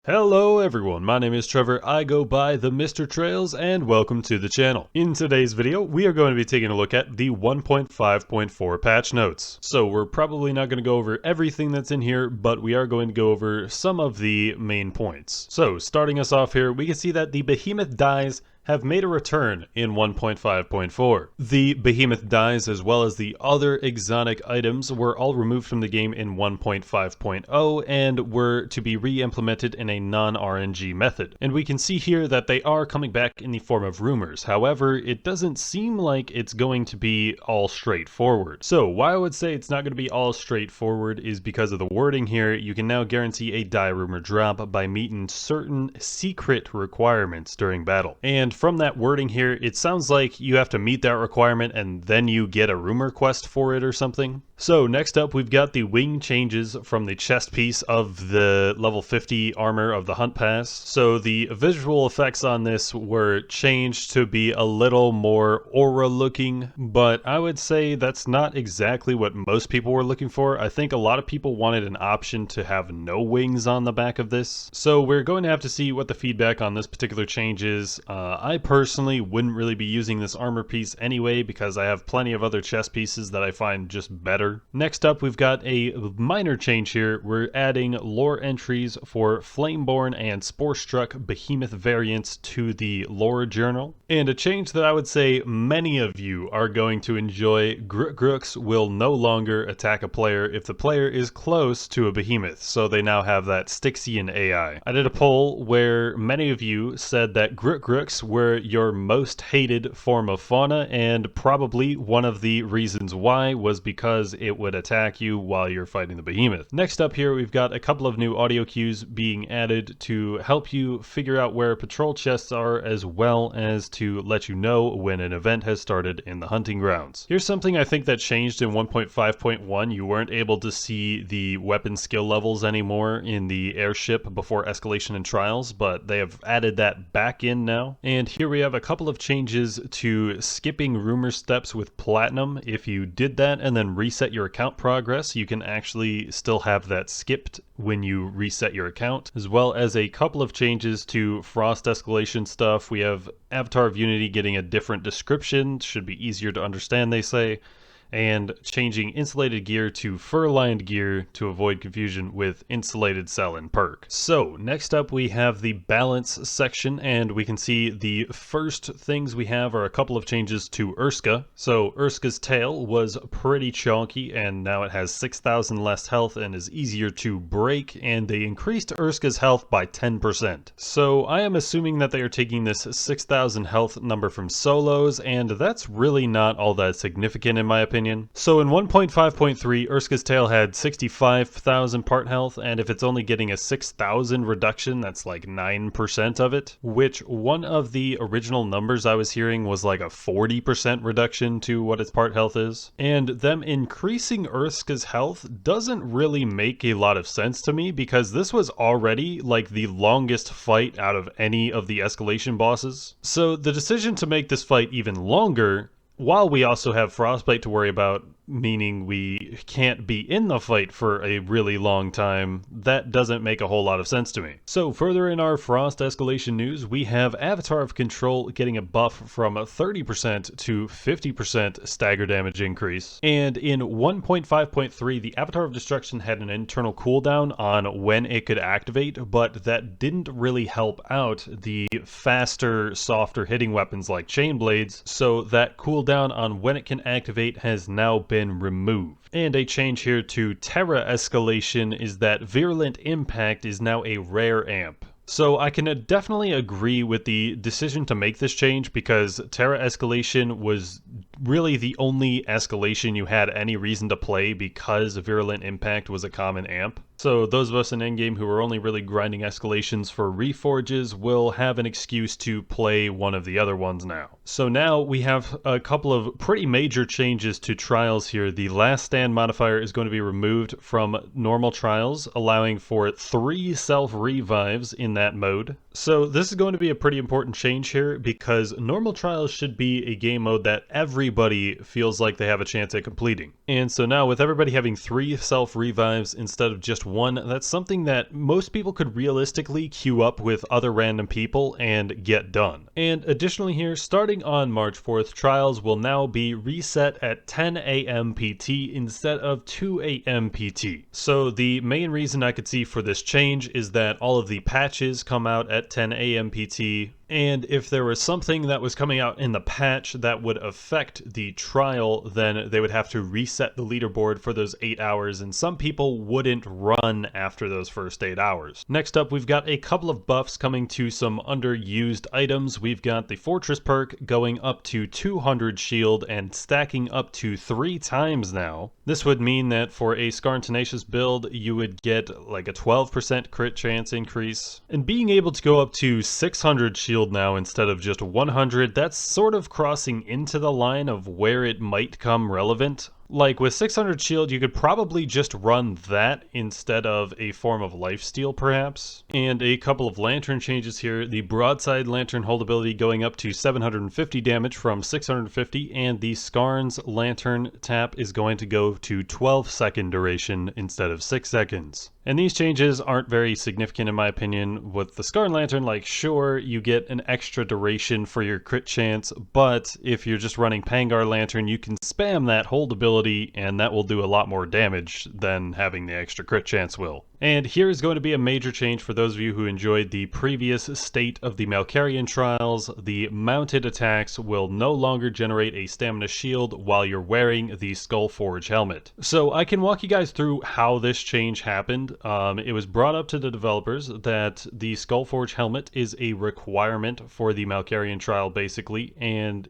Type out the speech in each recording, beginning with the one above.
Hello everyone, my name is Trevor, I go by TheMrTrails, and welcome to the channel. In today's video, we are going to be taking a look at the 1.5.4 patch notes. So we're probably not going to go over everything that's in here, but we are going to go over some of the main points. So starting us off here, we can see that the Behemoth dies have made a return in 1.5.4. The Behemoth dies, as well as the other exotic items, were all removed from the game in 1.5.0 and were to be re-implemented in a non-RNG method. And we can see here that they are coming back in the form of rumors. However, it doesn't seem like it's going to be all straightforward. So why I would say it's not going to be all straightforward is because of the wording here. You can now guarantee a die rumor drop by meeting certain secret requirements during battle. And from that wording here, it sounds like you have to meet that requirement and then you get a rumor quest for it or something. So next up, we've got the wing changes from the chest piece of the level 50 armor of the Hunt Pass. So the visual effects on this were changed to be a little more aura looking, but I would say that's not exactly what most people were looking for. I think a lot of people wanted an option to have no wings on the back of this. So we're going to have to see what the feedback on this particular change is. I personally wouldn't really be using this armor piece anyway because I have plenty of other chest pieces that I find just better. Next up, we've got a minor change here. We're adding lore entries for Flameborn and Spore-Struck Behemoth variants to the lore journal. And a change that I would say many of you are going to enjoy: Grooks will no longer attack a player if the player is close to a Behemoth, so they now have that Styxian AI. I did a poll where many of you said that Grooks were your most hated form of Fauna, and probably one of the reasons why was because it would attack you while you're fighting the Behemoth. Next up here, we've got a couple of new audio cues being added to help you figure out where patrol chests are, as well as to let you know when an event has started in the hunting grounds. Here's something I think that changed in 1.5.1. You weren't able to see the weapon skill levels anymore in the airship before Escalation and Trials, but they have added that back in now. And here we have a couple of changes to skipping rumor steps with Platinum. If you did that and then reset your account progress, you can actually still have that skipped when you reset your account, as well as a couple of changes to Frost Escalation stuff. We have Avatar of Unity getting a different description, should be easier to understand, they say, and changing insulated gear to fur-lined gear to avoid confusion with insulated cell and perk. So next up, we have the balance section, and we can see the first things we have are a couple of changes to Urska. So Urska's tail was pretty chunky, and now it has 6,000 less health and is easier to break, and they increased Urska's health by 10%. So I am assuming that they are taking this 6,000 health number from solos, and that's really not all that significant in my opinion. So in 1.5.3, Urska's tail had 65,000 part health, and if it's only getting a 6,000 reduction, that's like 9% of it, which one of the original numbers I was hearing was like a 40% reduction to what its part health is. And them increasing Urska's health doesn't really make a lot of sense to me, because this was already like the longest fight out of any of the Escalation bosses. So the decision to make this fight even longer, while we also have Frostbite to worry about, meaning we can't be in the fight for a really long time, that doesn't make a whole lot of sense to me. So further in our Frost Escalation news, we have Avatar of Control getting a buff from 30% to 50% stagger damage increase. And in 1.5.3, the Avatar of Destruction had an internal cooldown on when it could activate, but that didn't really help out the faster, softer hitting weapons like Chain Blades, so that cooldown on when it can activate has now been removed. And a change here to Terra Escalation is that Virulent Impact is now a rare amp. So I can definitely agree with the decision to make this change, because Terra Escalation was really the only escalation you had any reason to play because Virulent Impact was a common amp. So those of us in endgame who are only really grinding escalations for reforges will have an excuse to play one of the other ones now. So now we have a couple of pretty major changes to trials here. The last stand modifier is going to be removed from normal trials, allowing for 3 self-revives in that mode. So this is going to be a pretty important change here, because normal trials should be a game mode that everybody feels like they have a chance at completing. And so now with everybody having 3 self-revives instead of just 1, that's something that most people could realistically queue up with other random people and get done. And additionally here, starting on March 4th, trials will now be reset at 10 a.m. PT instead of 2 a.m. PT. So the main reason I could see for this change is that all of the patches come out at 10 a.m. PT, and if there was something that was coming out in the patch that would affect the trial, then they would have to reset the leaderboard for those 8 hours, and some people wouldn't run after those first 8 hours. Next up, we've got a couple of buffs coming to some underused items. We've got the Fortress perk going up to 200 shield and stacking up to 3 times now. This would mean that for a Scar and Tenacious build, you would get like a 12% crit chance increase. And being able to go up to 600 shield now instead of just 100, that's sort of crossing into the line of where it might come relevant. Like with 600 shield, you could probably just run that instead of a form of lifesteal perhaps. And a couple of lantern changes here. The broadside lantern holdability going up to 750 damage from 650, and the Skarn's lantern tap is going to go to 12-second duration instead of 6 seconds. And these changes aren't very significant in my opinion. With the Skarn Lantern, like sure, you get an extra duration for your crit chance, but if you're just running Pangar Lantern, you can spam that hold ability and that will do a lot more damage than having the extra crit chance will. And here is going to be a major change for those of you who enjoyed the previous state of the Malkarian trials. The mounted attacks will no longer generate a stamina shield while you're wearing the Skullforge helmet. So I can walk you guys through how this change happened. It was brought up to the developers that the Skullforge helmet is a requirement for the Malkarian trial basically, and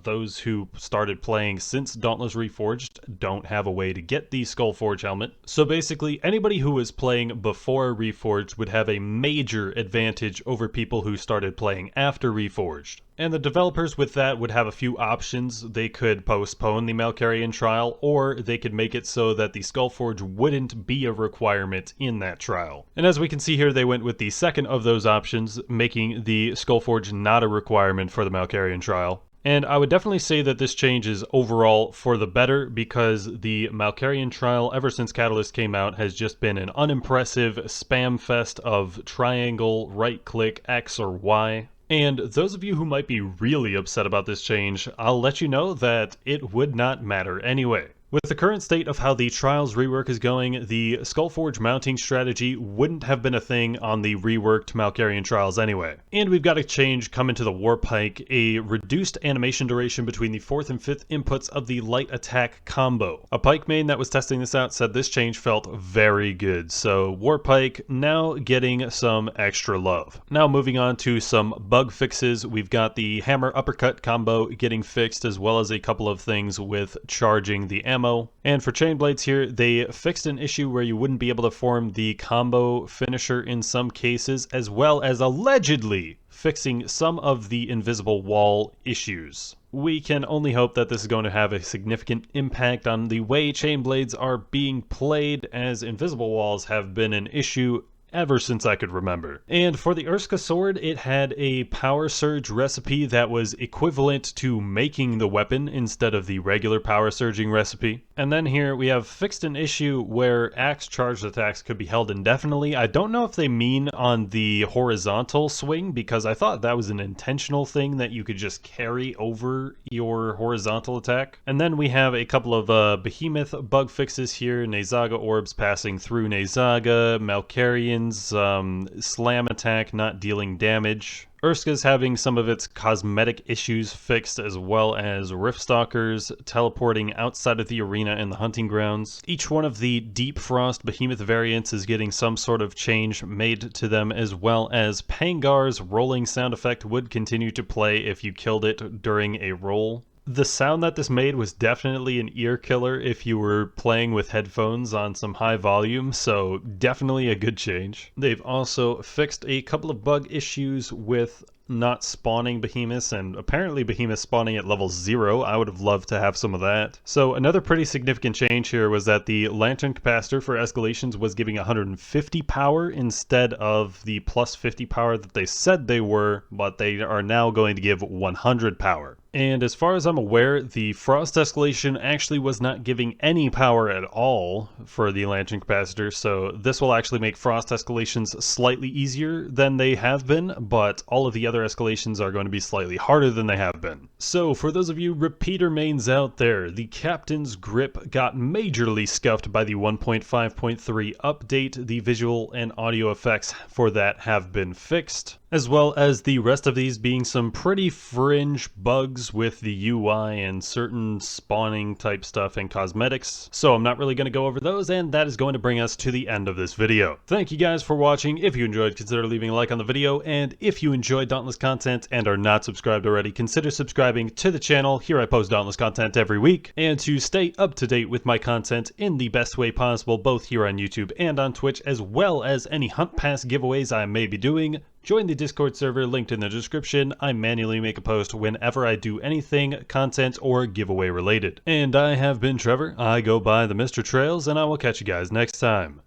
those who started playing since Dauntless Reforged don't have a way to get the Skullforge helmet. So basically, anybody who was playing before Reforged would have a major advantage over people who started playing after Reforged. And the developers with that would have a few options. They could postpone the Malkarian trial, or they could make it so that the Skullforge wouldn't be a requirement in that trial. And as we can see here, they went with the second of those options, making the Skullforge not a requirement for the Malkarian trial. And I would definitely say that this change is overall for the better, because the Malkarian trial, ever since Catalyst came out, has just been an unimpressive spam fest of triangle, right click, X or Y. And those of you who might be really upset about this change, I'll let you know that it would not matter anyway. With the current state of how the Trials rework is going, the Skullforge mounting strategy wouldn't have been a thing on the reworked Malkarian Trials anyway. And we've got a change coming to the Warp Hike, a reduced animation duration between the 4th and 5th inputs of the light attack combo. A Pike main that was testing this out said this change felt very good, so Warp Hike now getting some extra love. Now moving on to some bug fixes, we've got the Hammer Uppercut combo getting fixed, as well as a couple of things with charging the ammo. And for chain blades here, they fixed an issue where you wouldn't be able to form the combo finisher in some cases, as well as allegedly fixing some of the invisible wall issues. We can only hope that this is going to have a significant impact on the way chain blades are being played, as invisible walls have been an issue ever since I could remember. And for the Urska sword, it had a power surge recipe that was equivalent to making the weapon instead of the regular power surging recipe. And then here we have fixed an issue where axe charged attacks could be held indefinitely. I don't know if they mean on the horizontal swing, because I thought that was an intentional thing that you could just carry over your horizontal attack. And then we have a couple of Behemoth bug fixes here. Nezaga orbs passing through Nezaga, Malkarian slam attack not dealing damage. Urska's having some of its cosmetic issues fixed, as well as Riftstalkers teleporting outside of the arena and the hunting grounds. Each one of the Deep Frost Behemoth variants is getting some sort of change made to them, as well as Pangar's rolling sound effect would continue to play if you killed it during a roll. The sound that this made was definitely an ear killer if you were playing with headphones on some high volume, so definitely a good change. They've also fixed a couple of bug issues with not spawning behemoths, and apparently behemoths spawning at level 0. I would have loved to have some of that. So another pretty significant change here was that the lantern capacitor for escalations was giving 150 power instead of the plus 50 power that they said they were, but they are now going to give 100 power. And as far as I'm aware, the frost escalation actually was not giving any power at all for the lantern capacitor, so this will actually make frost escalations slightly easier than they have been, but all of the other escalations are going to be slightly harder than they have been. So for those of you repeater mains out there, the Captain's Grip got majorly scuffed by the 1.5.3 update. The visual and audio effects for that have been fixed, as well as the rest of these being some pretty fringe bugs with the UI and certain spawning type stuff and cosmetics. So I'm not really going to go over those, and that is going to bring us to the end of this video. Thank you guys for watching. If you enjoyed, consider leaving a like on the video, and if you enjoyed Dauntless content and are not subscribed already, consider subscribing to the channel. Here I post Dauntless content every week, and to stay up to date with my content in the best way possible, both here on YouTube and on Twitch, as well as any Hunt Pass giveaways I may be doing, join the Discord server linked in the description. I manually make a post whenever I do anything content or giveaway related. And I have been Trevor. I go by TheMrTrails, and I will catch you guys next time.